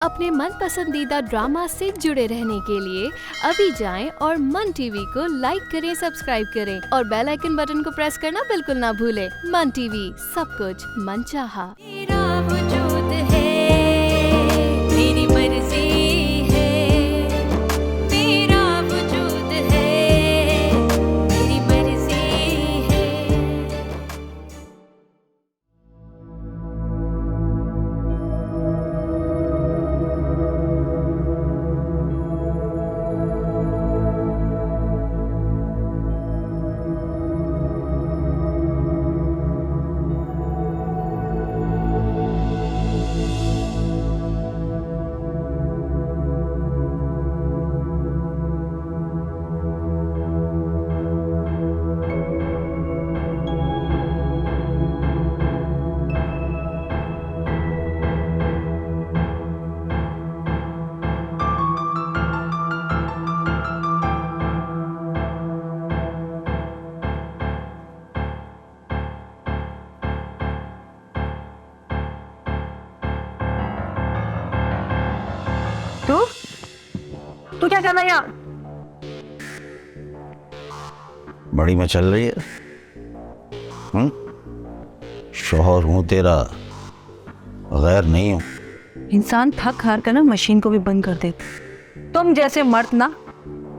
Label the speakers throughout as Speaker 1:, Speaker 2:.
Speaker 1: अपने मन पसंदीदा ड्रामा से जुड़े रहने के लिए अभी जाएं और मन टीवी को लाइक करें, सब्सक्राइब करें और बेल आइकन बटन को प्रेस करना बिल्कुल ना भूलें। मन टीवी, सब कुछ मनचाहा। मेरा वजूद है, मेरी मर्जी है, मेरा वजूद है, मेरी मर्जी है।
Speaker 2: तू क्या कर रहा है यहाँ?
Speaker 3: बड़ी मचल रही है। शौहर हूं तेरा, गैर नहीं हूं।
Speaker 2: इंसान थक हार कर ना मशीन को भी बंद कर देते। तुम जैसे मर्द ना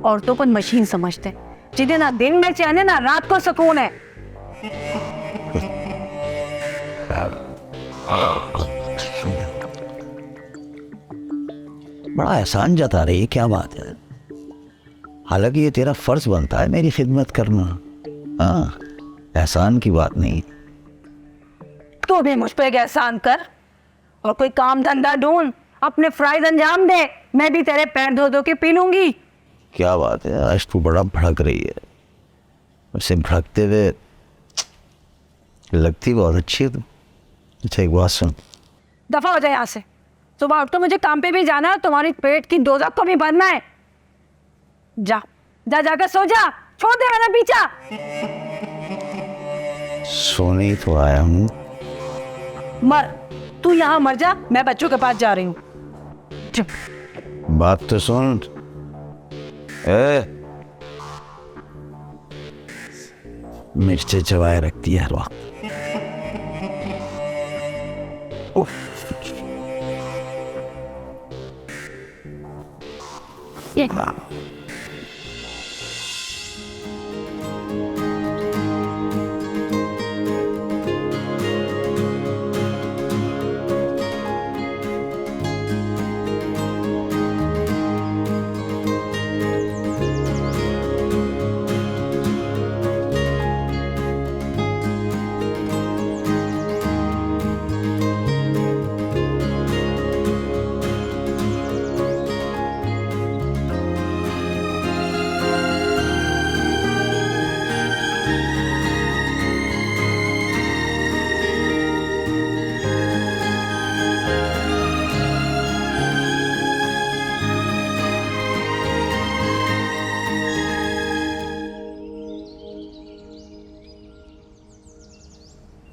Speaker 2: औरतों को मशीन समझते हैं, जिन्हें ना दिन में चैन है ना रात को सुकून है।
Speaker 3: बड़ा एहसान जता रही है, क्या बात है? हालांकि ये तेरा फर्ज बनता है मेरी खिदमत करना। हाँ, एहसान की बात नहीं।
Speaker 2: तू भी मुझ पे एक एहसान कर और कोई काम धंधा ढूंढ, अपने फ्राइज अंजाम दे। मैं भी तेरे पैर धो धो के पी लूंगी।
Speaker 3: क्या बात है, आज तू बड़ा भड़क रही है। उसे भड़कते हुए लगती बहुत अच्छी है तू। अच्छा एक बात सुन।
Speaker 2: दफा हो जाए यहाँ से। सुबह उठ तो मुझे काम पे भी जाना है, तुम्हारी पेट की दोजख को भी भरना है। जा जा जाकर सो जा, छोड़ दे मेरा पीछा।
Speaker 3: सोने तो आया हूँ।
Speaker 2: मर, तू यहाँ मर जा, मैं बच्चों के पास जा रही हूँ।
Speaker 3: बात तो सुन। मिर्चे चबाए रखती है हर वक्त।
Speaker 2: ये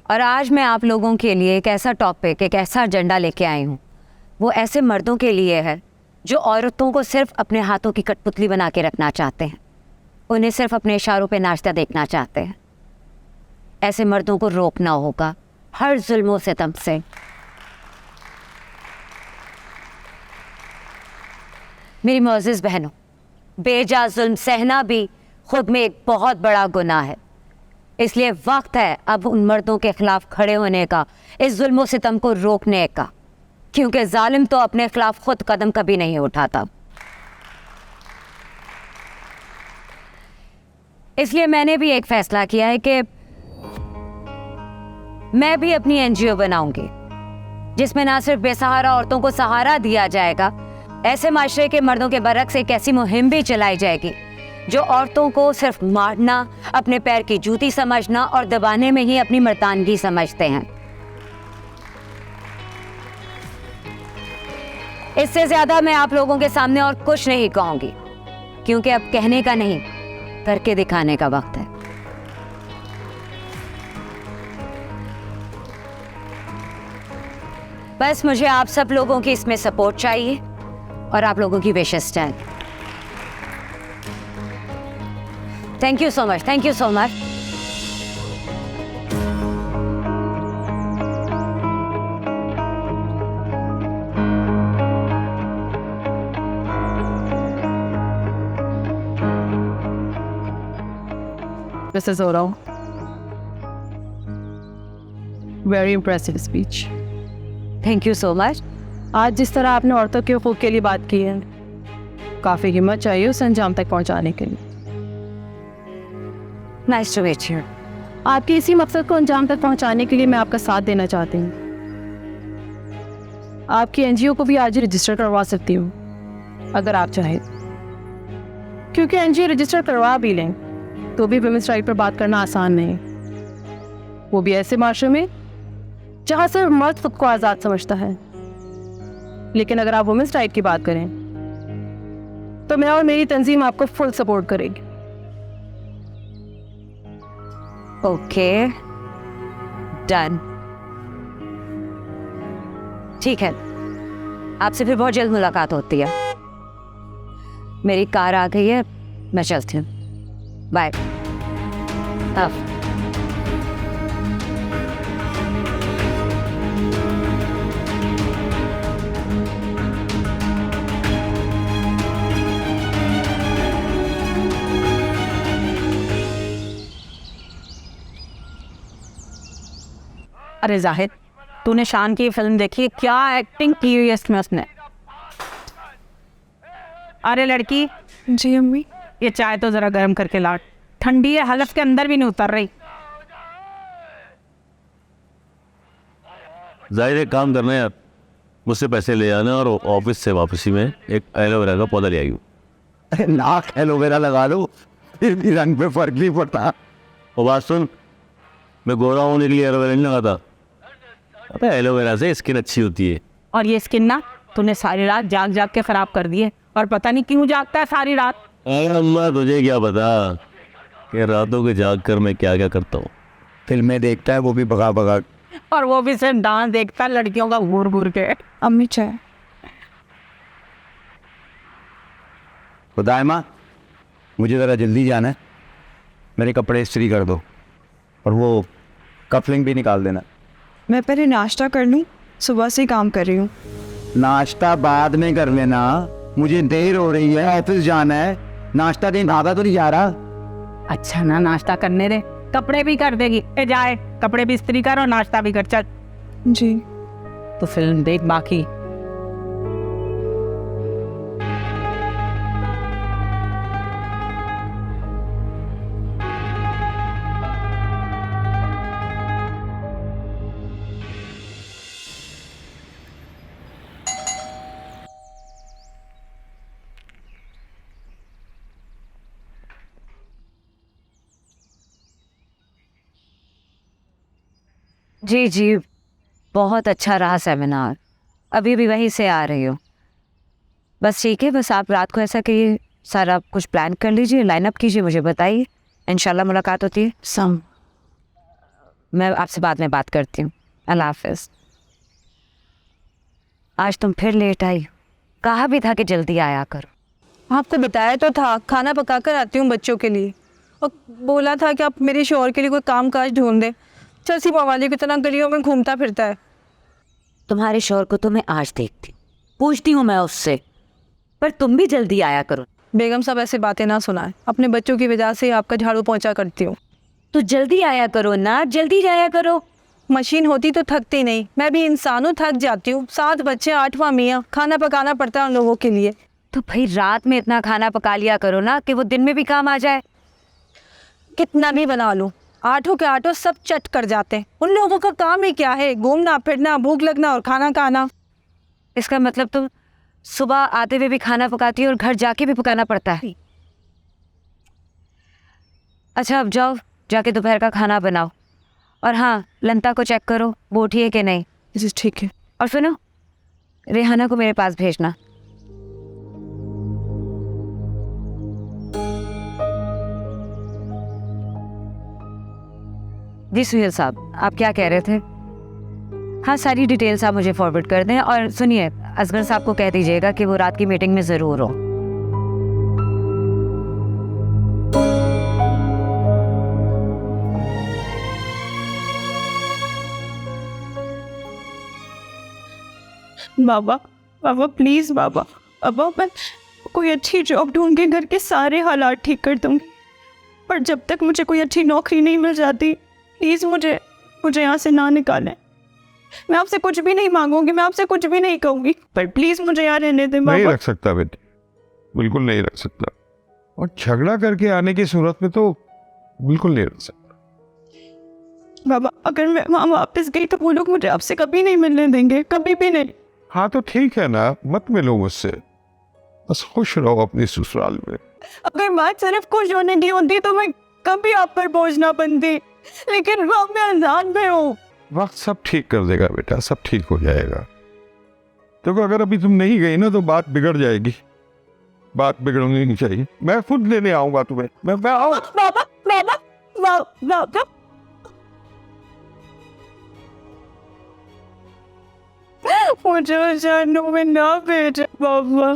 Speaker 4: और आज मैं आप लोगों के लिए एक ऐसा टॉपिक, एक ऐसा एजेंडा लेके आई हूँ। वो ऐसे मर्दों के लिए है जो औरतों को सिर्फ अपने हाथों की कठपुतली बना के रखना चाहते हैं, उन्हें सिर्फ अपने इशारों पे नाचता देखना चाहते हैं। ऐसे मर्दों को रोकना होगा हर जुल्म व सितम से। मेरी मुअज़्ज़िज़ बहनों, बेजा जुल्म सहना भी खुद में एक बहुत बड़ा गुनाह है। इसलिए वक्त है अब उन मर्दों के खिलाफ खड़े होने का, इस जुल्म व सितम को रोकने का, क्योंकि जालिम तो अपने खिलाफ खुद कदम कभी नहीं उठाता। इसलिए मैंने भी एक फैसला किया है कि मैं भी अपनी एनजीओ बनाऊंगी, जिसमें ना सिर्फ बेसहारा औरतों को सहारा दिया जाएगा, ऐसे माशरे के मर्दों के बरक्स एक ऐसी मुहिम भी चलाई जाएगी जो औरतों को सिर्फ मारना, अपने पैर की जूती समझना और दबाने में ही अपनी मर्दानगी समझते हैं। इससे ज्यादा मैं आप लोगों के सामने और कुछ नहीं कहूंगी, क्योंकि अब कहने का नहीं, करके दिखाने का वक्त है। बस मुझे आप सब लोगों की इसमें सपोर्ट चाहिए और आप लोगों की विशेस चाहिए। Thank you so much, thank you so much.
Speaker 5: Mrs. Oro, very impressive speech.
Speaker 4: Thank you so much.
Speaker 5: आज जिस तरह आपने औरतों के हकूक़ के लिए बात की है, काफ़ी हिम्मत चाहिए उसे अंजाम तक पहुंचाने के लिए।
Speaker 4: Nice to meet you.
Speaker 5: आपके इसी मकसद को अंजाम तक पहुंचाने के लिए मैं आपका साथ देना चाहती हूँ। आपकी एनजीओ को भी आज ही रजिस्टर करवा सकती हूँ अगर आप चाहें, क्योंकि एनजीओ रजिस्टर करवा भी लें तो भी वुमेन्स राइट पर बात करना आसान नहीं, वो भी ऐसे माशरे में जहाँ सिर्फ मर्द खुद को आज़ाद समझता है। लेकिन अगर आप वुमेन्स राइट की बात करें तो मैं और मेरी तंजीम आपको फुल सपोर्ट करेगी।
Speaker 4: Okay, done. ठीक है, आपसे फिर बहुत जल्द मुलाकात होती है। मेरी कार आ गई है, मैं चलती हूँ। बाय। अब
Speaker 2: अरे जाहिद, तूने शान की फिल्म देखी है? क्या एक्टिंग की हुई है इसमें उसने। अरे लड़की,
Speaker 6: जी अम्मी।
Speaker 2: ये चाय तो जरा गर्म करके ला, ठंडी है, हलफ के अंदर भी नहीं उतर रही।
Speaker 7: जाहिर एक काम करना है यार, मुझसे पैसे ले आना और ऑफिस से वापसी में एक एलोवेरा का पौधा ले आई हूँ।
Speaker 3: लाख एलोवेरा लगा लो, फिर भी रंग पे फर्क नहीं पड़ता।
Speaker 7: और बात सुन, मैं गोरा होने के लिए एलोवेरा नहीं लगाता। अबे एलोवेरा से स्किन अच्छी होती है।
Speaker 2: और ये स्किन ना तूने सारी रात जाग जाग के खराब कर दी है, और पता नहीं क्यों जागता है सारी रात।
Speaker 7: अरे अम्मा, तुझे क्या पता कि रातों के जाग कर मैं क्या क्या करता हूँ।
Speaker 3: फिल्में देखता है वो भी भगा भगा।
Speaker 2: और वो भी सिर्फ डांस देखता है लड़कियों का घूर घूर के।
Speaker 6: अम्मी चाय।
Speaker 3: खुदा माँ, मुझे ज़रा जल्दी जाना है, मेरे कपड़े इस्त्री कर दो और वो कफलिंग भी निकाल देना।
Speaker 6: मैं पहले नाश्ता कर लूँ, सुबह से ही काम कर रही हूँ।
Speaker 3: नाश्ता बाद में कर लेना, मुझे देर हो रही है, ऑफिस जाना है। नाश्ता दिन आधा तो नहीं जा रहा।
Speaker 2: अच्छा ना, नाश्ता करने दे, कपड़े भी कर देगी। ए जाए, कपड़े भी इस्त्री कर और नाश्ता भी कर। चल
Speaker 6: जी।
Speaker 2: तो फिल्म देख बाकी।
Speaker 4: जी जी, बहुत अच्छा रहा सेमिनार। अभी भी वहीं से आ रही हूँ। बस ठीक है, बस आप रात को ऐसा कहिए, सारा कुछ प्लान कर लीजिए, लाइनअप कीजिए, मुझे बताइए। इंशाल्लाह मुलाकात होती है।
Speaker 6: सम।
Speaker 4: मैं आपसे बाद में बात करती हूँ। अल्लाह हाफिज़। आज तुम फिर लेट आई। कहा भी था कि जल्दी आया करो।
Speaker 6: आपको बताया तो था, खाना पका कर आती हूँ बच्चों के लिए, और बोला था कि आप मेरे शौहर के लिए कोई काम काज ढूंढ दें। चलसी पवाली की तरह गलियों में घूमता फिरता है।
Speaker 4: तुम्हारे शौहर को तो मैं आज देखती, पूछती हूँ मैं उससे, पर तुम भी जल्दी आया करो।
Speaker 6: बेगम साहब ऐसे बातें ना सुनाएं, अपने बच्चों की वजह से आपका झाड़ू पहुँचा करती हूँ।
Speaker 4: तो जल्दी आया करो ना, जल्दी जाया करो।
Speaker 6: मशीन होती तो थकती नहीं, मैं भी इंसान हूँ, थक जाती हूँ। 7 बच्चे, 8वां मियाँ, खाना पकाना पड़ता है उन लोगों के लिए।
Speaker 4: तो भाई रात में इतना खाना पका लिया करो ना कि वो दिन में भी काम आ जाए।
Speaker 6: कितना भी बना लूँ, 8 के 8 सब चट कर जाते हैं। उन लोगों का काम ही क्या है? घूमना फिरना, भूख लगना और खाना खाना।
Speaker 4: इसका मतलब तुम सुबह आते हुए भी खाना पकाती हो और घर जाके भी पकाना पड़ता है। अच्छा, अब जाओ, जाके दोपहर का खाना बनाओ। और हाँ, लंता को चेक करो, वो उठी है कि नहीं।
Speaker 6: जी ठीक है।
Speaker 4: और सुनो, रेहाना को मेरे पास भेजना। जी सुहेल साहब, आप क्या कह रहे थे? हाँ, सारी डिटेल्स आप मुझे फॉरवर्ड कर दें। और सुनिए, असगर साहब को कह दीजिएगा कि वो रात की मीटिंग में ज़रूर हो।
Speaker 6: बाबा, बाबा प्लीज़ बाबा, बाबा मैं कोई अच्छी जॉब ढूंढ के घर के सारे हालात ठीक कर दूंगी, पर जब तक मुझे कोई अच्छी नौकरी नहीं मिल जाती, प्लीज़ मुझे यहाँ से ना निकालें। मैं आपसे कुछ भी नहीं मांगूंगी, मैं आपसे कुछ भी नहीं कहूँगी, पर प्लीज़ मुझे यहाँ रहने दें
Speaker 8: नहीं
Speaker 6: बाबा।
Speaker 8: रख सकता बेटी, बिल्कुल नहीं रख सकता। और झगड़ा करके आने की सूरत में तो बिल्कुल नहीं रख सकता।
Speaker 6: बाबा अगर मैं वहाँ वापस गई तो वो लोग मुझे आपसे कभी नहीं मिलने देंगे, कभी भी नहीं।
Speaker 8: हाँ तो ठीक है ना, मत मिलो मुझसे, बस खुश रहो अपनी ससुराल में।
Speaker 6: अगर बात सिर्फ खुश होने की होती तो मैं कभी आप पर बोझ ना बनती, लेकिन वहाँ मैं अनजान में हूँ।
Speaker 8: वक्त सब ठीक कर देगा बेटा, सब ठीक हो जाएगा। देखो अगर अभी तुम नहीं गई ना तो बात बिगड़ जाएगी, बात बिगड़नी नहीं चाहिए। मैं खुद लेने आऊंगा तुम्हें, मैं आऊँ।
Speaker 6: बाबा बाबा बाबा मुझे जानू में ना भेजे बाबा,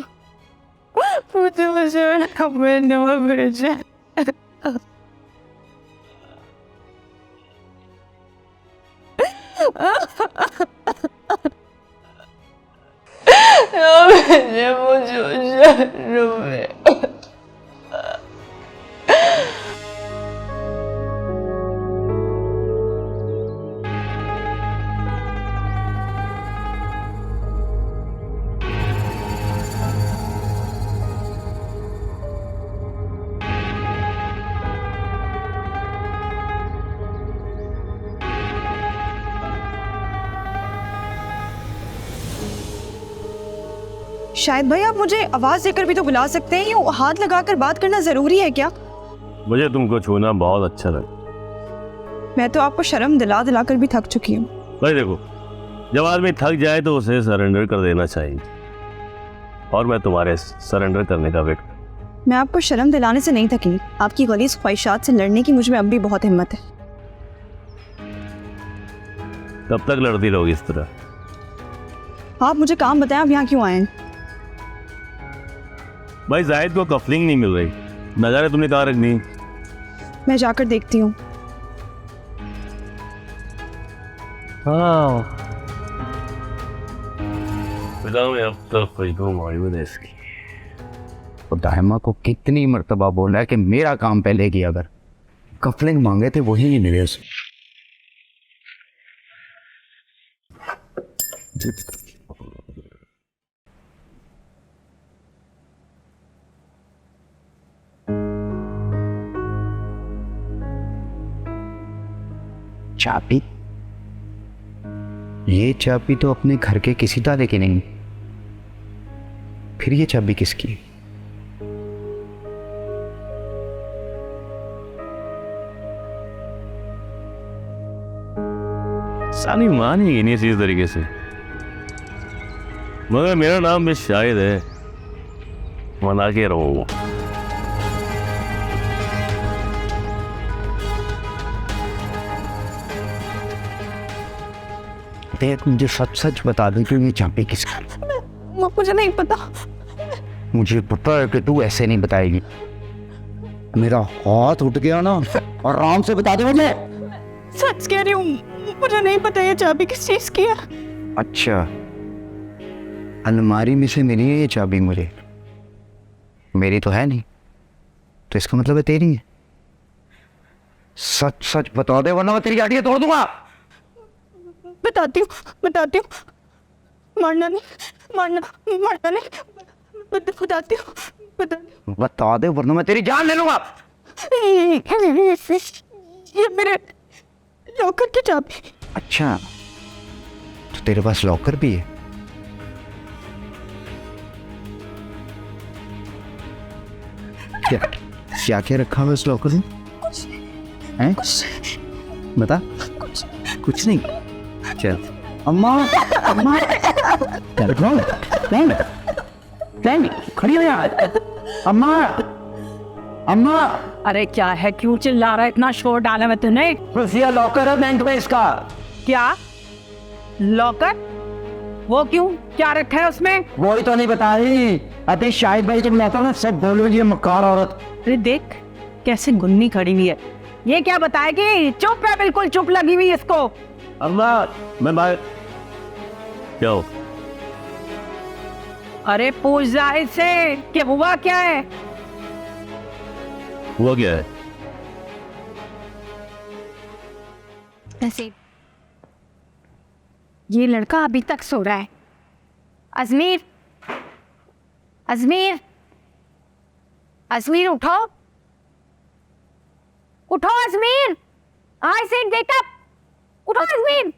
Speaker 6: मुझे जानू में ना भेजे। मुझे जानू में।
Speaker 9: शायद भाई आप मुझे आवाज देकर भी तो बुला सकते हैं, यूं हाथ लगाकर बात करना जरूरी है क्या?
Speaker 7: मुझे तुमको छूना बहुत अच्छा लगा।
Speaker 9: मैं तो आपको शर्म दिला दिला कर भी थक चुकी हूँ।
Speaker 7: भाई देखो, जब आदमी थक जाए तो उसे सरेंडर कर देना चाहिए, और मैं तुम्हारे सरेंडर करने का वेट।
Speaker 9: मैं आपको शर्म दिलाने से नहीं थकी, आपकी गलीज़ ख्वाहिशात से लड़ने की मुझ में अब भी बहुत हिम्मत है।
Speaker 7: कब तक लड़ती रहोगी इस तरह?
Speaker 9: आप मुझे काम बताएं, आप यहाँ क्यों आए हैं?
Speaker 7: भाई जाहिद को कफलिंग नहीं मिल रही, नज़ारे तुमने कहाँ रखनी?
Speaker 9: मैं जाकर देखती हूँ।
Speaker 7: हाँ बताओ, मैं अब तक खुशबू मौजूद है इसकी।
Speaker 3: तो दाहिमा को कितनी मर्तबा बोला है कि मेरा काम पहले किया अगर कफलिंग मांगे थे वही निवेश। चाबी, ये चाबी तो अपने घर के किसी ताले की नहीं, फिर ये चाबी किसकी?
Speaker 7: साली मानेगी नहीं इसी तरीके से, मगर मेरा नाम भी शायद है, मना के रहूंगा।
Speaker 3: देख मुझे सच सच बता दे कि ये चाबी किसकी?
Speaker 6: मुझे नहीं पता।
Speaker 3: मुझे पता है कि तू ऐसे नहीं बताएगी। मेरा हाथ उठ गया ना, और आराम से बता दे मुझे।
Speaker 6: सच कह रही हूँ, मुझे नहीं पता ये चाबी किस चीज की है।
Speaker 3: अच्छा, अलमारी में से मिली है ये चाबी मुझे, मेरी तो है नहीं, तो इसका मतलब है तेरी है। सच सच बता दे वरना मैं तेरी गाड़ियाँ तोड़ दूंगा।
Speaker 6: बताती हूँ, मारना नहीं, बताती हूँ।
Speaker 3: बता दे वरना मैं तेरी जान ले लूंगा।
Speaker 6: ये मेरे लॉकर की चाबी।
Speaker 3: अच्छा, तो तेरे पास लॉकर भी है? क्या क्या रखा हुआ इस लॉकर में? हैं? बता। कुछ नहीं। चल। अम्मा खड़ी हो यार। अम्मा
Speaker 2: अरे क्या है, क्यों चिल्ला रहा है, इतना शोर डाला मैं तूने?
Speaker 3: खुफिया लॉकर है बैंक में इसका।
Speaker 2: क्या लॉकर? वो क्यों, क्या रखा है उसमें?
Speaker 10: वही तो नहीं बता रही। अरे शाहिद भाई जब लाता ना सब बोलोगी ये मक्कार औरत।
Speaker 2: अरे देख कैसे गुन्नी खड़ी हुई है। ये क्या बताएगी? चुप है, बिल्कुल चुप लगी हुई इसको।
Speaker 7: अल्लाह मैं बाहर क्या हो?
Speaker 2: अरे पूछ जाहिद से कि हुआ क्या है।
Speaker 7: हुआ क्या है?
Speaker 2: ऐसे ये लड़का अभी तक सो रहा है। अजमीर, अजमीर, अजमीर उठो, उठो Ajmer, I said wake up, उठो अजमीर।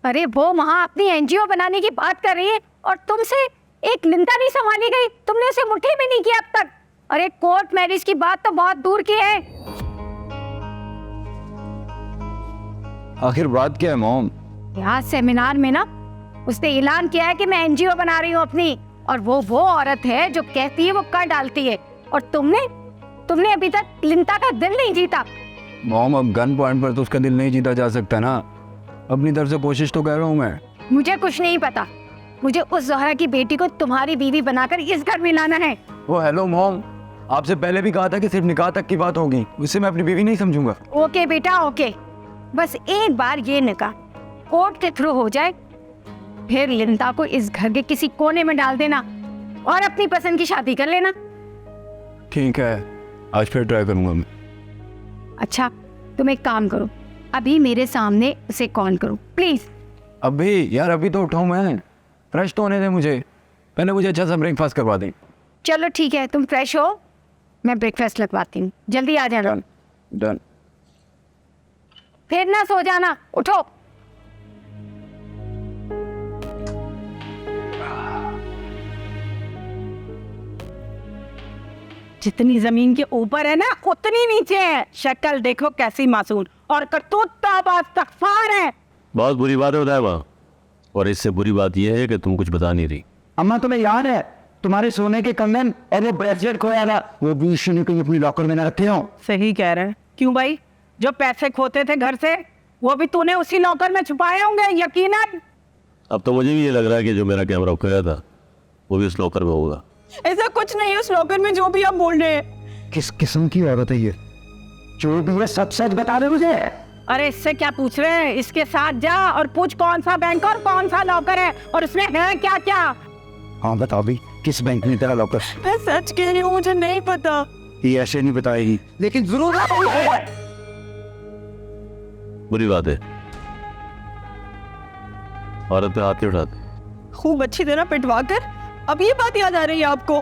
Speaker 2: अरे वो वहां अपनी एनजीओ बनाने की बात कर रही है और तुमसे एक लिंदा नहीं संभाली गई, तुमने उसे मुट्ठी भी नहीं किया अब तक। अरे कोर्ट मैरिज की बात तो बहुत दूर की है।
Speaker 10: आखिर बात क्या है मॉम?
Speaker 2: यहाँ सेमिनार में ना उसने ऐलान किया है कि मैं एनजीओ बना रही हूँ अपनी, और वो औरत है जो कहती है वो कर डालती है, और तुमने अभी तक लिंदा का दिल नहीं जीता।
Speaker 10: मॉम अब गन पॉइंट पर तो उसका दिल नहीं जीता जा सकता ना। अपनी तरफ से कोशिश तो कर रहा हूँ मैं।
Speaker 2: मुझे कुछ नहीं पता, मुझे उस ज़हरा की बेटी को तुम्हारी बीवी बनाकर इस घर में लाना है।
Speaker 10: वो हेलो मॉम, आपसे पहले भी कहा था कि सिर्फ निकाह तक की बात होगी, उससे मैं अपनी बीवी नहीं समझूंगा।
Speaker 2: ओके बेटा ओके, बस एक बार ये निकाह कोर्ट के थ्रू हो जाए, फिर लिंदा को इस घर के किसी कोने में डाल देना और अपनी पसंद की शादी कर लेना।
Speaker 10: ठीक है, आज फिर ट्राई करूंगा मैं।
Speaker 2: अच्छा तुम एक काम करो, अभी मेरे सामने उसे कॉल करो प्लीज।
Speaker 10: अभी यार, अभी तो उठाऊं मैं, फ्रेश तो होने दे मुझे, पहले मुझे अच्छा सा ब्रेकफास्ट करवा दें।
Speaker 2: चलो ठीक है, तुम फ्रेश हो, मैं ब्रेकफास्ट लगवाती हूँ, जल्दी आ जाना।
Speaker 10: डन।
Speaker 2: फिर ना सो जाना, उठो। जितनी जमीन के ऊपर है ना उतनी नीचे है। शक्ल देखो कैसी मासूम, और करतूत तफार है।
Speaker 7: बहुत बुरी बात है उदयमा, और इससे बुरी बात यह है कि तुम कुछ बता नहीं रही।
Speaker 10: अम्मा तुम्हें याद है तुम्हारे सोने के कंगन और वो ब्रेसलेट खोया था, वो भी ने कहीं अपनी लॉकर में न रखे हो?
Speaker 2: सही कह रहे हैं। क्यों भाई, जो पैसे खोते थे घर से वो भी तूने उसी लॉकर में छुपाए होंगे यकीनन।
Speaker 7: अब तो मुझे भी ये लग रहा है कि जो मेरा कैमरा खोया था वो भी उस लॉकर में होगा।
Speaker 9: ऐसा कुछ नहीं है उस लॉकर में जो भी आप बोल रहे हैं।
Speaker 10: किस किस्म की औरत है ये? जो भी है सब सच बता दे मुझे।
Speaker 2: अरे इससे क्या पूछ रहे हैं, इसके साथ जा और पूछ कौन सा बैंक और कौन सा लॉकर है और उसमें है क्या क्या।
Speaker 10: हाँ बताओ भी, किस बैंक में तेरा लॉकर?
Speaker 9: मैं सच कह रही हूँ, मुझे नहीं पता।
Speaker 10: ये ऐसे नहीं बताएगी, लेकिन जरूर
Speaker 7: बुरी बात है, औरत पे हाथ नहीं उठाते।
Speaker 9: खूब अच्छी तरह पिटवा कर अब ये बात याद आ रही है आपको?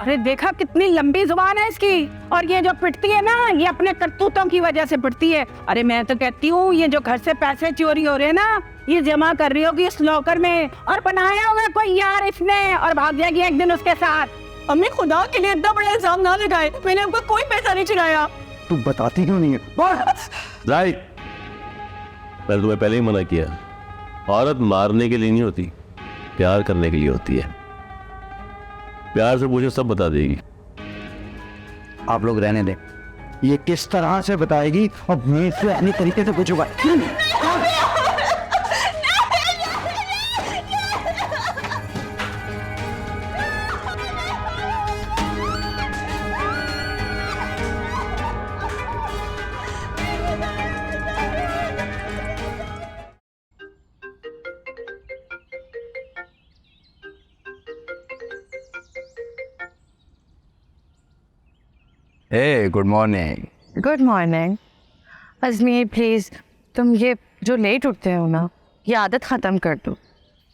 Speaker 2: अरे देखा कितनी लंबी जुबान है इसकी, और ये जो पिटती है ना ये अपने करतूतों की वजह से पिटती है। अरे मैं तो कहती हूँ ये जो घर से पैसे चोरी हो रहे हैं ना, ये जमा कर रही होगी इस लॉकर में और बनाया होगा कोई यार इसने, और भाग जाएगी एक दिन उसके साथ।
Speaker 9: अम्मी खुदा के लिए इतना बड़ा इल्जाम ना लगाए, मैंने आपका कोई पैसा नहीं चुराया।
Speaker 10: तू बताती क्यों नहीं है?
Speaker 7: राइट, मैंने तुम्हें पहले ही मना किया, औरत मारने के लिए नहीं होती, प्यार करने के लिए होती है। प्यार से पूछो सब बता देगी।
Speaker 10: आप लोग रहने दें, ये किस तरह से बताएगी और मैं इससे अपनी तरीके से पूछूंगा। Good morning.
Speaker 5: Good morning. Ajmer please तुम ये जो लेट उठते हो ना, ये आदत ख़त्म कर दो,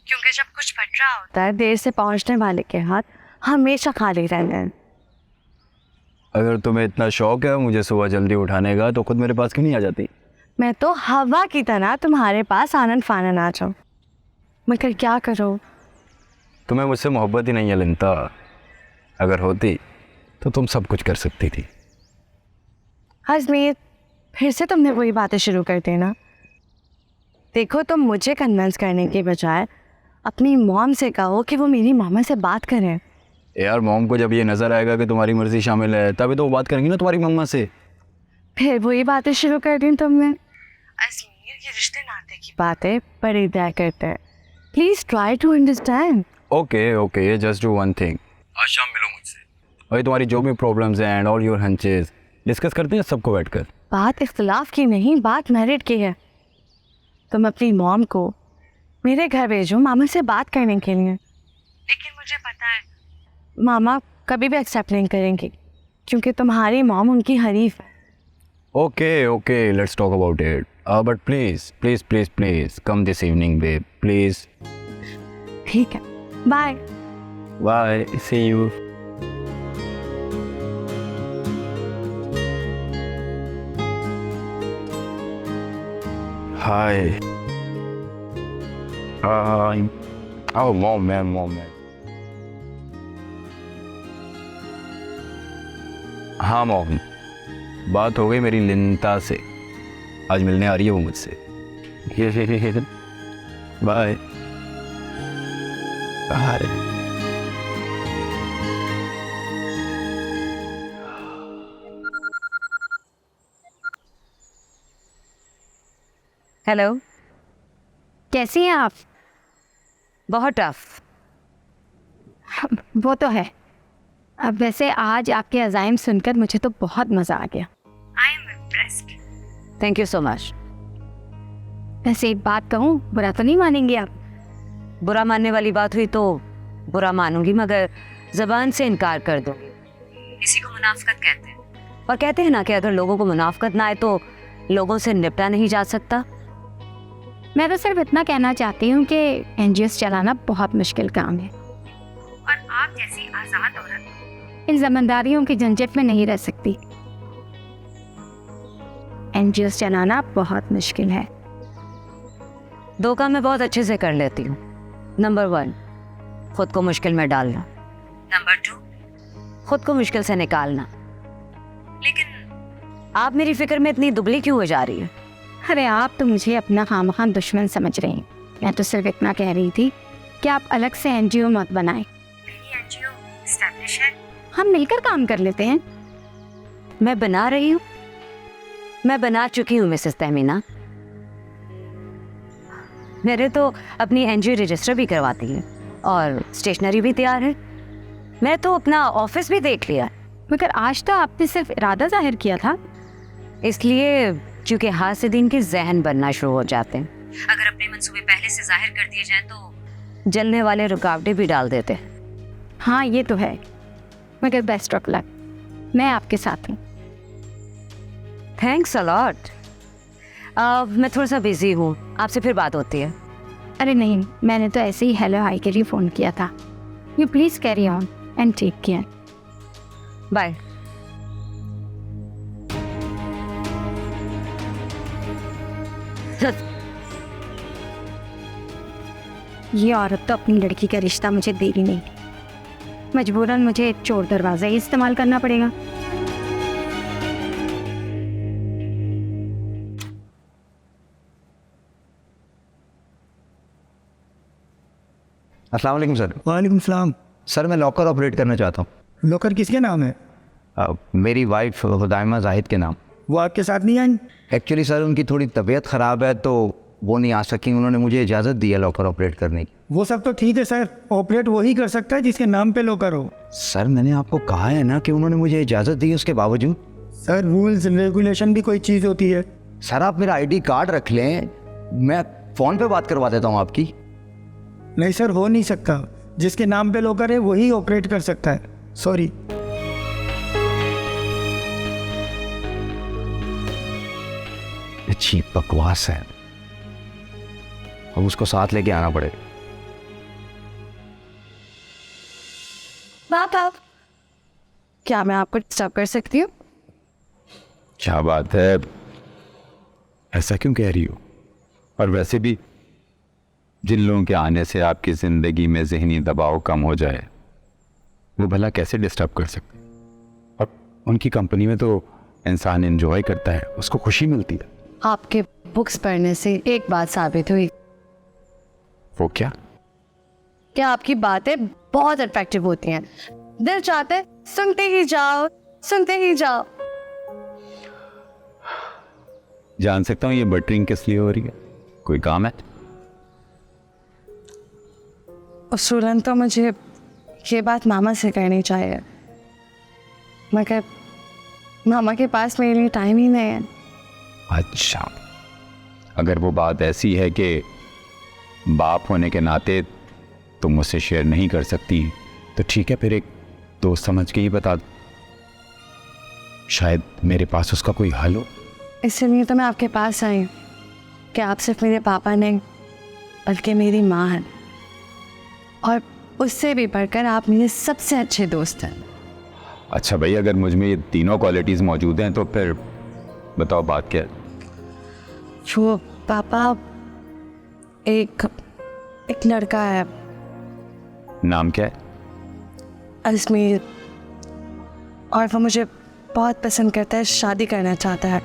Speaker 5: क्योंकि जब कुछ बट रहा होता है देर से पहुंचने वाले के हाथ हमेशा खाली रहते हैं।
Speaker 10: अगर तुम्हें इतना शौक है मुझे सुबह जल्दी उठाने का तो खुद मेरे पास क्यों नहीं आ जाती?
Speaker 5: मैं तो हवा की तरह तुम्हारे पास आनन फानन आ जाऊँ, मगर क्या करो।
Speaker 10: तुम्हें मुझसे मोहब्बत ही नहीं है लिंता, अगर होती तो तुम सब कुछ कर सकती थी।
Speaker 5: अजमीर फिर से तुमने वही बातें शुरू कर दी ना। देखो तुम मुझे कन्विंस करने के बजाय अपनी मॉम से कहो कि वो मेरी मामा से बात करें।
Speaker 10: यार मॉम को जब ये नज़र आएगा कि तुम्हारी मर्जी शामिल है तभी तो वो बात करेंगी ना तुम्हारी मम्मा से।
Speaker 5: फिर वही बातें शुरू कर दी तुमने। अजमीर ये रिश्ते नाते की बातें बड़ी दया करते हैं। Please try to understand.
Speaker 10: Okay just do one thing, आज शाम मिलो मुझसे, और तुम्हारी जो भी प्रॉब्लम्स हैं एंड ऑल योर हंचेस डिस्कस करते हैं सबको बैठकर।
Speaker 5: बात इख्तिलाफ की नहीं, बात मेरिट की है। तुम अपनी मॉम को मेरे घर भेजो मामा से बात करने के लिए, लेकिन मुझे पता है मामा कभी भी एक्सेप्ट नहीं करेंगी क्योंकि तुम्हारी मॉम उनकी हरीफ है।
Speaker 10: Okay let's talk about it, but please come this evening babe, please.
Speaker 5: ठीक है, bye
Speaker 10: bye, see you. Hi. Oh, mom man. हाँ मॉम, बात हो गई मेरी लिंता से, आज मिलने आ रही है वो मुझसे। बाय।
Speaker 4: हेलो,
Speaker 2: कैसी हैं आप?
Speaker 4: बहुत टफ।
Speaker 2: वो तो है। अब वैसे आज आपके अज़ाइम सुनकर मुझे तो बहुत मज़ा आ गया। I am impressed.
Speaker 4: Thank you so much.
Speaker 2: वैसे एक बात कहूँ, बुरा तो नहीं मानेंगे आप?
Speaker 4: बुरा मानने वाली बात हुई तो बुरा मानूंगी, मगर ज़बान से इनकार कर दूंगी। इसी को मुनाफकत कहते हैं। और कहते हैं ना कि अगर लोगों को मुनाफकत ना आए तो लोगों से निपटा नहीं जा सकता।
Speaker 2: मैं तो सिर्फ इतना कहना चाहती हूँ कि एनजीओस चलाना बहुत मुश्किल काम है और आप जैसी आज़ाद औरत इन जिम्मेदारियों की झंझट में नहीं रह सकती। एनजीओस चलाना बहुत मुश्किल है।
Speaker 4: दो काम मैं बहुत अच्छे से कर लेती हूँ। नंबर 1, खुद को मुश्किल में डालना। नंबर 2, खुद को मुश्किल से निकालना। लेकिन आप मेरी फिक्र में इतनी दुबली क्यों हो जा रही है?
Speaker 2: अरे आप तो मुझे अपना खामखा दुश्मन समझ रहे हैं। मैं तो सिर्फ इतना कह रही थी कि आप अलग से एनजीओ मत बनाएं। मेरी एनजीओ एस्टैब्लिश है, हम मिलकर काम कर लेते हैं।
Speaker 4: मैं बना रही हूँ, मैं बना चुकी हूँ मिसेस तहमीना। मेरे तो अपनी एनजीओ रजिस्टर भी करवाती है और स्टेशनरी भी तैयार है। मैं तो अपना ऑफिस भी देख लिया।
Speaker 2: मगर आज तो आपने सिर्फ इरादा जाहिर किया था।
Speaker 4: इसलिए क्योंकि हासिदीन के जहन बनना शुरू हो जाते हैं। अगर अपने मंसूबे पहले से जाहिर कर दिए जाएं तो जलने वाले रुकावटें भी डाल देते हैं।
Speaker 2: हाँ ये तो है, मगर बेस्ट ऑफ लक, मैं आपके साथ हूँ।
Speaker 4: Thanks a lot. मैं थोड़ा सा बिजी हूँ, आपसे फिर बात होती है।
Speaker 2: अरे नहीं, मैंने तो ऐसे ही हेलो हाई के लिए फ़ोन किया था। You please carry on and take care.
Speaker 4: Bye.
Speaker 2: ये औरत तो अपनी लड़की का रिश्ता मुझे दे ही नहीं, मजबूरन मुझे चोर दरवाज़ा ही इस्तेमाल करना पड़ेगा।
Speaker 3: अस्सलाम वालेकुम सर।
Speaker 11: वालेकुम सलाम।
Speaker 3: सर मैं लॉकर ऑपरेट करना चाहता हूँ।
Speaker 11: लॉकर किसके नाम है?
Speaker 3: मेरी वाइफ हुदाइमा जाहिद के नाम।
Speaker 11: वो आपके साथ नहीं आई?
Speaker 3: एक्चुअली सर उनकी थोड़ी तबीयत ख़राब है तो वो नहीं आ सकी। उन्होंने मुझे इजाज़त दी है लॉकर ऑपरेट करने की।
Speaker 11: वो सब तो ठीक है सर, ऑपरेट वही कर सकता है जिसके नाम पे लॉकर हो।
Speaker 3: सर मैंने आपको कहा है ना कि उन्होंने मुझे इजाज़त दी है, उसके बावजूद।
Speaker 11: सर रूल्स रेगुलेशन भी कोई चीज़ होती है।
Speaker 3: सर आप मेरा आईडी कार्ड रख लें, मैं फ़ोन पे बात करवा देता हूँ आपकी।
Speaker 11: नहीं सर, हो नहीं सकता। जिसके नाम पे लॉकर है वही ऑपरेट कर सकता है। सॉरी।
Speaker 3: अच्छी बकवास है, अब उसको साथ लेके आना पड़ेगा।
Speaker 5: बाप, क्या मैं आपको डिस्टर्ब कर सकती हूँ?
Speaker 8: क्या बात है, ऐसा क्यों कह रही हो? और वैसे भी जिन लोगों के आने से आपकी ज़िंदगी में ज़हनी दबाव कम हो जाए वो भला कैसे डिस्टर्ब कर सकते? और उनकी कंपनी में तो इंसान एंजॉय करता है, उसको खुशी मिलती है।
Speaker 5: आपके बुक्स पढ़ने से एक बात साबित हुई।
Speaker 8: वो क्या?
Speaker 5: क्या आपकी बातें बहुत अट्रैक्टिव होती हैं। दिल चाहता है सुनते ही जाओ, सुनते ही जाओ।
Speaker 8: जान सकता हूँ ये बटरिंग किस लिए हो रही है? कोई काम है?
Speaker 9: उसूलन तो मुझे ये बात मामा से कहनी चाहिए, मगर मामा के पास मेरे लिए टाइम ही नहीं है।
Speaker 8: अच्छा, अगर वो बात ऐसी है कि बाप होने के नाते तुम मुझसे शेयर नहीं कर सकती तो ठीक है, फिर एक दोस्त समझ के ही बता दो, शायद मेरे पास उसका कोई हल हो।
Speaker 9: इसलिए तो मैं आपके पास आई हूँ कि आप सिर्फ मेरे पापा नहीं बल्कि मेरी माँ हैं, और उससे भी बढ़कर आप मेरे सबसे अच्छे दोस्त हैं।
Speaker 8: अच्छा भाई, अगर मुझ में ये तीनों क्वालिटीज़ मौजूद हैं तो फिर बताओ बात क्या है?
Speaker 9: वो पापा, एक लड़का है,
Speaker 8: नाम क्या है?
Speaker 9: अजमेर, और वो मुझे बहुत पसंद करता है, शादी करना चाहता है।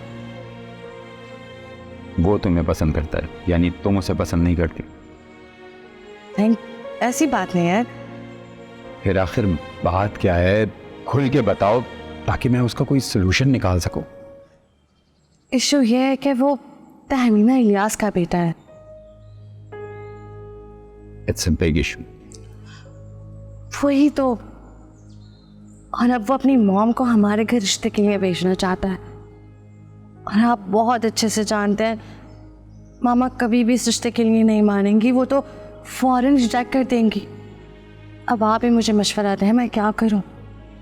Speaker 8: वो तुम्हें पसंद करता है, यानी तुम उसे पसंद नहीं करती?
Speaker 9: नहीं, ऐसी बात नहीं है।
Speaker 8: फिर आखिर बात क्या है? खुल के बताओ ताकि मैं उसका कोई सोल्यूशन निकाल सकूं।
Speaker 9: इशू ये है कि वो तहमीना इलियास का बेटा है।
Speaker 8: It's a big issue.
Speaker 9: वही तो, और अब वो अपनी मॉम को हमारे घर रिश्ते के लिए भेजना चाहता है, और आप बहुत अच्छे से जानते हैं मामा कभी भी इस रिश्ते के लिए नहीं मानेंगी, वो तो फौरन रिजेक्ट कर देंगी। अब आप ही मुझे मशवरा दें, मैं क्या करूं?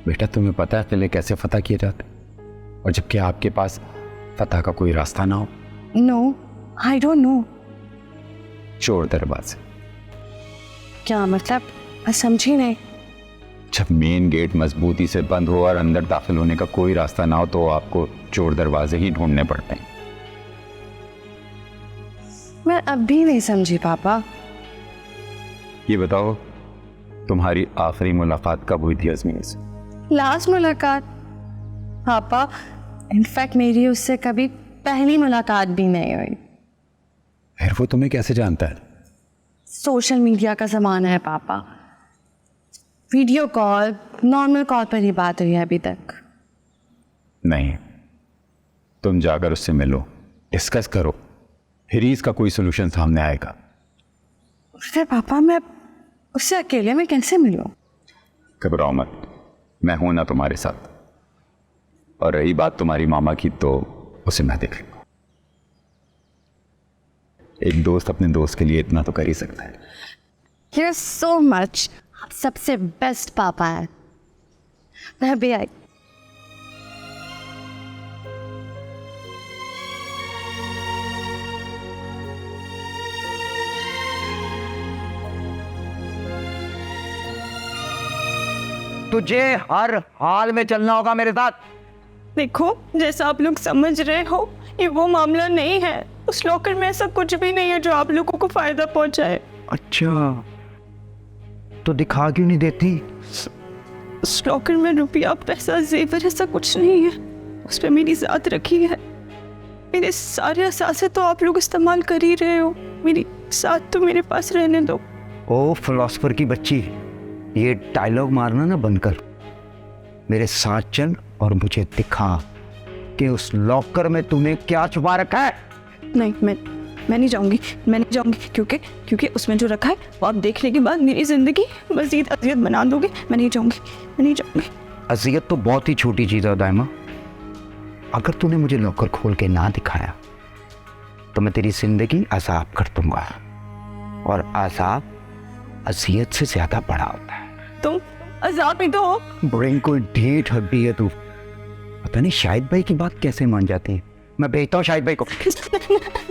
Speaker 8: बेटा, तुम्हें पता है किले कैसे फतह किए जाते, और जबकि आपके पास फतह का कोई रास्ता ना हो?
Speaker 9: No, I don't know.
Speaker 8: चोर दरवाजे।
Speaker 9: क्या मतलब? मैं समझी नहीं।
Speaker 8: जब मेन गेट मजबूती से बंद हो और अंदर दाखिल होने का कोई रास्ता ना हो तो आपको चोर दरवाजे ही ढूंढने पड़ते हैं।
Speaker 9: मैं अब भी नहीं समझी पापा।
Speaker 8: ये बताओ, तुम्हारी आखिरी मुलाकात कब हुई थी अजमेर से?
Speaker 9: लास्ट मुलाकात? पापा, इनफैक्ट मेरी उससे कभी पहली मुलाकात भी नहीं हुई।
Speaker 8: फिर वो तुम्हें कैसे जानता है?
Speaker 9: सोशल मीडिया का ज़माना है पापा, वीडियो कॉल, नॉर्मल कॉल पर ही बात हुई है अभी तक।
Speaker 8: नहीं, तुम जाकर उससे मिलो, डिस्कस करो, फिर ही इसका कोई सोल्यूशन सामने आएगा।
Speaker 9: फिर पापा मैं उससे अकेले में कैसे मिलूं?
Speaker 8: घबराओ मत, मैं हूं ना तुम्हारे साथ। और रही बात तुम्हारी मामा की, तो उसे मैं देख लूंगा। एक दोस्त अपने दोस्त के लिए इतना तो कर ही सकता है।
Speaker 9: You're so much, आप सबसे बेस्ट पापा है। मैं भी आई।
Speaker 3: तुझे हर हाल में चलना होगा मेरे साथ।
Speaker 6: देखो, जैसा आप लोग समझ रहे हो, ये वो मामला नहीं है। उस लॉकर में ऐसा कुछ भी नहीं है जो आप लोगों को फायदा पहुंचाए।
Speaker 3: अच्छा, तो दिखा क्यों नहीं देती?
Speaker 6: उस लॉकर में रुपया, पैसा, जेवर ऐसा कुछ नहीं है। उस पर मेरी जात रखी है। मेरे सारे असासे तो आप लोग इस्तेमाल कर ही रहे हो। मेरी साथ तो मेरे पास रहने दो।
Speaker 3: ओ फिलोसफर की बच्ची, ये डायलॉग मारना ना बंद कर। मेरे साथ चल और मुझे दिखा कि उस लॉकर में तूने क्या छुपा रखा है।
Speaker 6: नहीं, मैं नहीं जाऊंगी, मैं नहीं जाऊंगी, क्योंकि उसमें जो रखा है वो आप देखने के बाद मेरी जिंदगी मजीद अजियत बना दोगे। मैं नहीं जाऊंगी।
Speaker 3: अजियत तो बहुत ही छोटी चीज़ है दाइमा। अगर तूने मुझे लॉकर खोल के ना दिखाया तो मैं तेरी जिंदगी अजाब कर दूंगा, और अजाब अजियत से ज्यादा बड़ा होता है।
Speaker 6: तुम अजाब ही तो हो।
Speaker 3: ब्रेन को ढेठ हड्डी है तू। पता नहीं शाहिद भाई की बात कैसे मान जाती है। मैं भेजता हूँ शाहिद भाई को।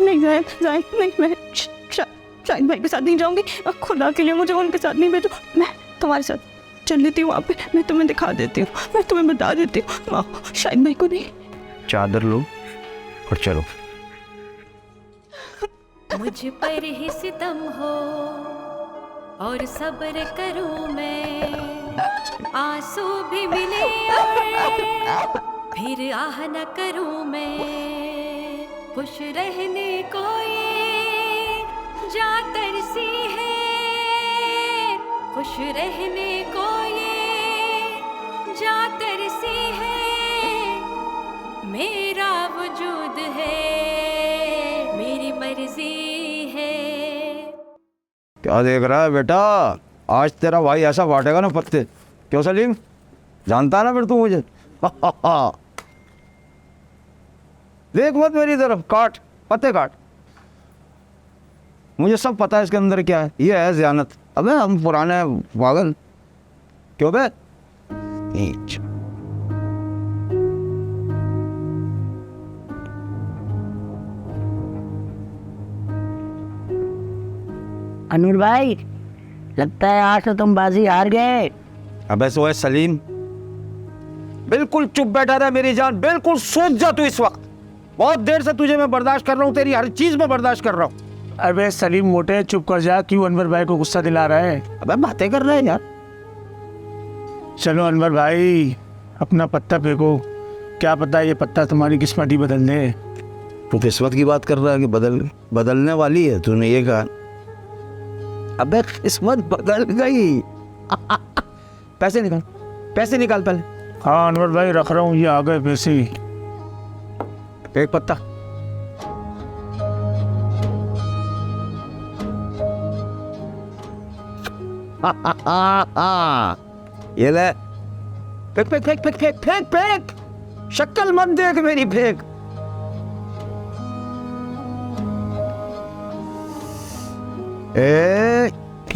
Speaker 6: नहीं जाए, नहीं, मैं शाहिद भाई के साथ नहीं जाऊंगी। खुदा के लिए मुझे उनके साथ नहीं भेजो। मैं तुम्हारे साथ चल लेती हूँ वहाँ पे। मैं तुम्हें दिखा देती हूँ, मैं तुम्हें बता देती हूँ। शाहिद भाई को नहीं।
Speaker 3: चादर लो और चलो।
Speaker 1: मुझ पर ही सितम हो और सब्र करूं मैं, आंसू भी मिले और फिर आह न करूं मैं। खुश रहने को ये जा तरसी है, खुश रहने को ये जा तरसी है। मेरा वजूद है
Speaker 3: क्या देख रहा है बेटा? आज तेरा भाई ऐसा बांटेगा ना पत्ते। क्यों सलीम, जानता है ना फिर तू मुझे? देख मत मेरी तरफ, काट पत्ते काट। मुझे सब पता है इसके अंदर क्या है। ये है ज़ियानत। अबे हम पुराने पागल। क्यों बे? नीच।
Speaker 2: अनूर भाई, लगता है आज तो तुम बाजी हार गए।
Speaker 3: अबे सोए सलीम, बिल्कुल चुप बैठा रहा मेरी जान, बिल्कुल सोच जा तू इस वक्त। बहुत देर से तुझे मैं बर्दाश्त कर रहा हूँ, तेरी हर चीज में बर्दाश्त कर रहा हूँ।
Speaker 11: अबे सलीम मोटे, चुप कर जा। क्यों अनवर भाई को गुस्सा दिला रहा है?
Speaker 3: अबे बातें कर रहा है यार।
Speaker 11: चलो अनवर भाई, अपना पत्ता फेंको। क्या पता ये पत्ता तुम्हारी किस्मत ही बदल दे।
Speaker 3: तू किस्मत की बात कर रहा है कि बदलने वाली है? तूने ये कहा। अबे किस्मत बदल गई। पैसे निकाल, पैसे निकाल पहले।
Speaker 11: हाँ अनवर भाई, रख रहा हूँ, ये आ गए पैसे।
Speaker 3: एक पत्ता। ये ले, फेंक फेंक फेंक फेंक फेंक फेंक फेंक। शक्ल मत देख मेरी, फेंक।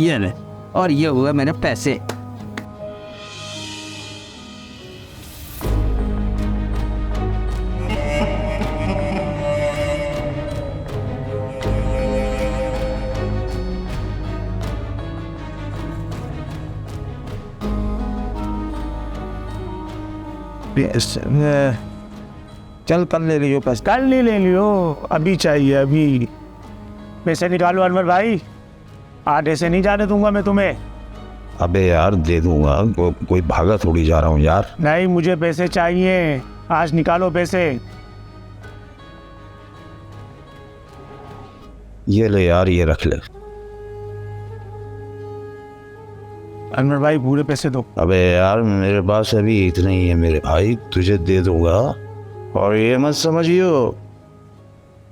Speaker 3: ये ले, और ये हुआ मेरे पैसे। चल कल ले लियो पैसे।
Speaker 11: कल नहीं ले लियो, अभी चाहिए अभी। पैसे निकालो अनवर भाई, आज ऐसे नहीं जाने दूंगा मैं तुम्हें।
Speaker 3: अबे यार दे दूंगा, कोई भागा थोड़ी जा रहा हूँ यार।
Speaker 11: नहीं, मुझे पैसे चाहिए, आज निकालो पैसे।
Speaker 3: ये ले यार, ये रख ले।
Speaker 11: अनवर भाई पूरे पैसे दो।
Speaker 3: अबे यार मेरे पास अभी इतने ही है मेरे भाई, तुझे दे दूंगा। और ये मत समझियो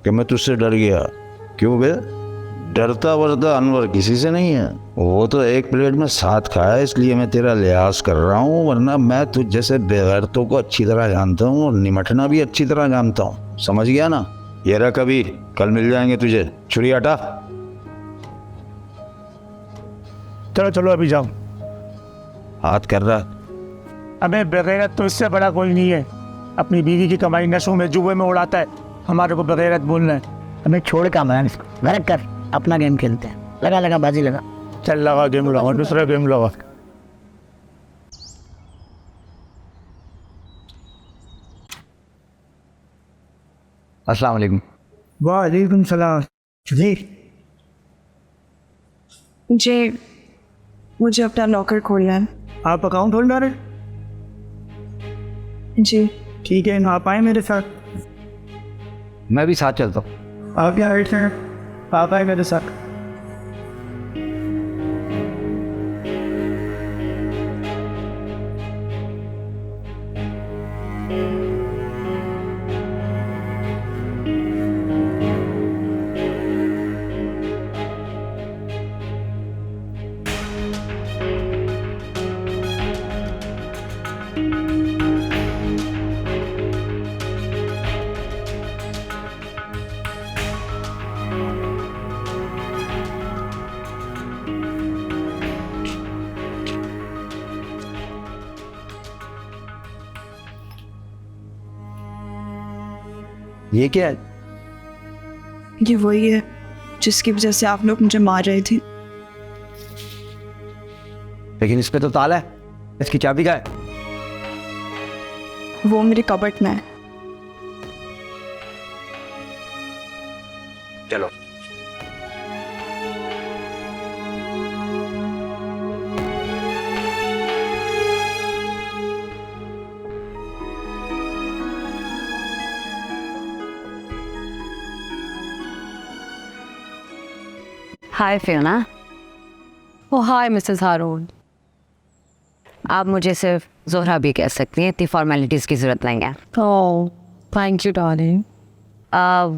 Speaker 3: कि मैं तुझसे डर गया। क्यों बे? डरता वरता अनवर किसी से नहीं है। वो तो एक प्लेट में साथ खाया, इसलिए मैं तेरा लिहाज कर रहा हूँ, वरना मैं तुझ जैसे बेगैरतों को अच्छी तरह जानता हूँ और निमटना भी अच्छी तरह जानता हूँ। समझ गया ना? ये रहा, कभी कल मिल जाएंगे तुझे। छुरी हटा।
Speaker 11: चलो चलो अभी जाओ।
Speaker 3: हाथ कर रहा।
Speaker 11: अबे बेगैरत तो इससे बड़ा कोई नहीं है। अपनी बीवी की कमाई नशों में जुए में उड़ाता है, हमारे को बेगैरत बोलना है।
Speaker 2: हमें छोड़ का मैं घर कर, अपना गेम खेलते हैं। लगा लगा बाजी लगा।
Speaker 11: चल लगा गेम लगा, दूसरा गेम लगा।
Speaker 10: अस्सलाम वालेकुम।
Speaker 11: वालेकुम सलाम। जी
Speaker 6: जी, मुझे अपना लॉकर खोलना है।
Speaker 11: आप अकाउंट होल्डर हैं?
Speaker 6: जी
Speaker 11: ठीक है, आप आए मेरे साथ।
Speaker 10: मैं भी साथ चलता हूँ।
Speaker 11: आप क्या हाइट हैं? आप आए मेरे साथ।
Speaker 3: ये क्या है?
Speaker 6: ये वही है जिसकी वजह से आप लोग मुझे मार रहे थे।
Speaker 3: लेकिन इस पे तो ताला है, इसकी चाबी क्या है?
Speaker 6: वो मेरे कबर्ड में है।
Speaker 3: चलो।
Speaker 4: हाय फियोना।
Speaker 5: ओह हाय मिसेस हारून।
Speaker 4: आप मुझे सिर्फ जोहरा भी कह सकती हैं, इतनी फॉर्मेलिटीज़ की ज़रूरत नहीं है।
Speaker 5: Oh thank you darling.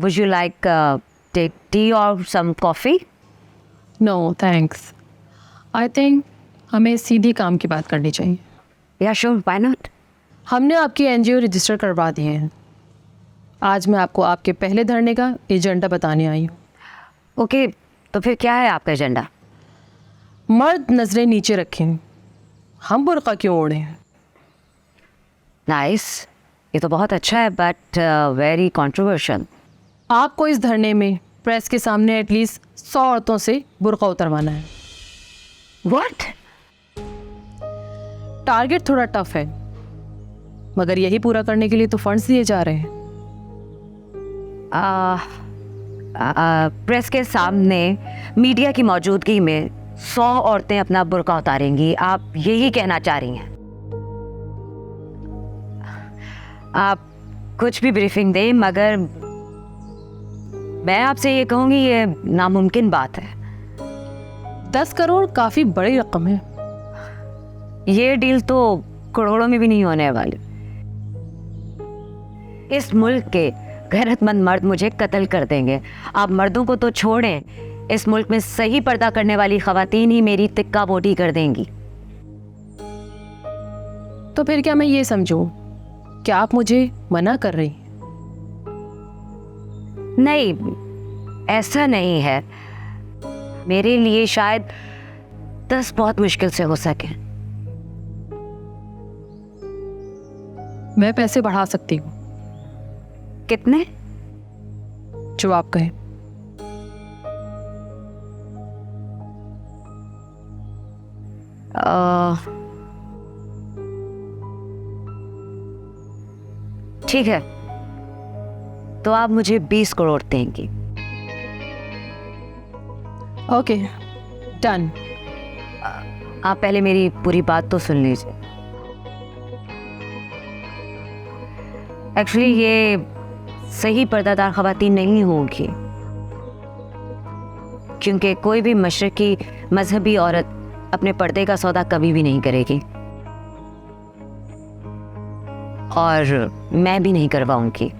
Speaker 4: Would you like take tea और some coffee?
Speaker 5: No thanks, I think हमें सीधी काम की बात करनी चाहिए।
Speaker 4: या श्योर, व्हाई नॉट।
Speaker 5: हमने आपकी एनजीओ रजिस्टर करवा दिए हैं। आज मैं आपको आपके पहले धरने का एजेंडा बताने आई हूँ।
Speaker 4: ओके, तो फिर क्या है आपका एजेंडा?
Speaker 5: मर्द नज़रें नीचे रखें, हम बुर्का क्यों ओढ़े?
Speaker 4: नाइस, ये तो बहुत अच्छा है, बट वेरी कंट्रोवर्शियल।
Speaker 5: आपको इस धरने में प्रेस के सामने एटलीस्ट 100 औरतों से बुर्का उतरवाना है।
Speaker 4: व्हाट?
Speaker 5: टारगेट थोड़ा टफ है, मगर यही पूरा करने के लिए तो फंड्स दिए जा रहे हैं।
Speaker 4: प्रेस के सामने मीडिया की मौजूदगी में 100 औरतें अपना बुर्का उतारेंगी, आप यही कहना चाह रही हैं? आप कुछ भी ब्रीफिंग दें, मगर मैं आपसे ये कहूँगी ये नामुमकिन बात है।
Speaker 5: 10 करोड़ काफ़ी बड़ी रकम है।
Speaker 4: ये डील तो करोड़ों में भी नहीं होने वाली। इस मुल्क के गैरतमंद मर्द मुझे कत्ल कर देंगे। आप मर्दों को तो छोड़ें, इस मुल्क में सही पर्दा करने वाली खवातीन ही मेरी तिक्का बोटी कर देंगी।
Speaker 5: तो फिर क्या मैं ये समझूं कि आप मुझे मना कर रही हैं?
Speaker 4: नहीं, ऐसा नहीं है। मेरे लिए शायद 10 बहुत मुश्किल से हो सके।
Speaker 5: मैं पैसे बढ़ा सकती हूँ।
Speaker 4: कितने?
Speaker 5: जो आप कहें।
Speaker 4: ठीक है, तो आप मुझे 20 करोड़ देंगी।
Speaker 5: Okay, done.
Speaker 4: आप पहले मेरी पूरी बात तो सुन लीजिए। एक्चुअली ये सही पर्दादार खवातीन नहीं होंगी, क्योंकि कोई भी मशरकी मजहबी औरत अपने पर्दे का सौदा कभी भी नहीं करेगी, और मैं भी नहीं करवाऊंगी।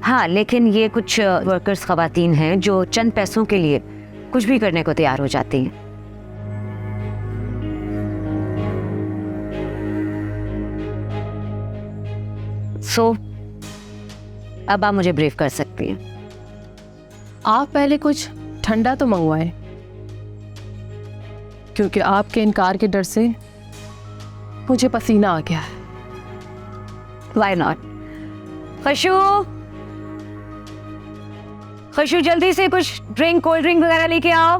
Speaker 4: हाँ, लेकिन ये कुछ वर्कर्स खवातीन हैं जो चंद पैसों के लिए कुछ भी करने को तैयार हो जाती हैं। सो अब आप मुझे ब्रीफ कर सकती हैं।
Speaker 5: आप पहले कुछ ठंडा तो मंगवाएं, क्योंकि आपके इनकार के डर से मुझे पसीना आ गया है।
Speaker 4: Why not? खुशू, जल्दी से कुछ ड्रिंक, कोल्ड ड्रिंक वगैरह लेके आओ।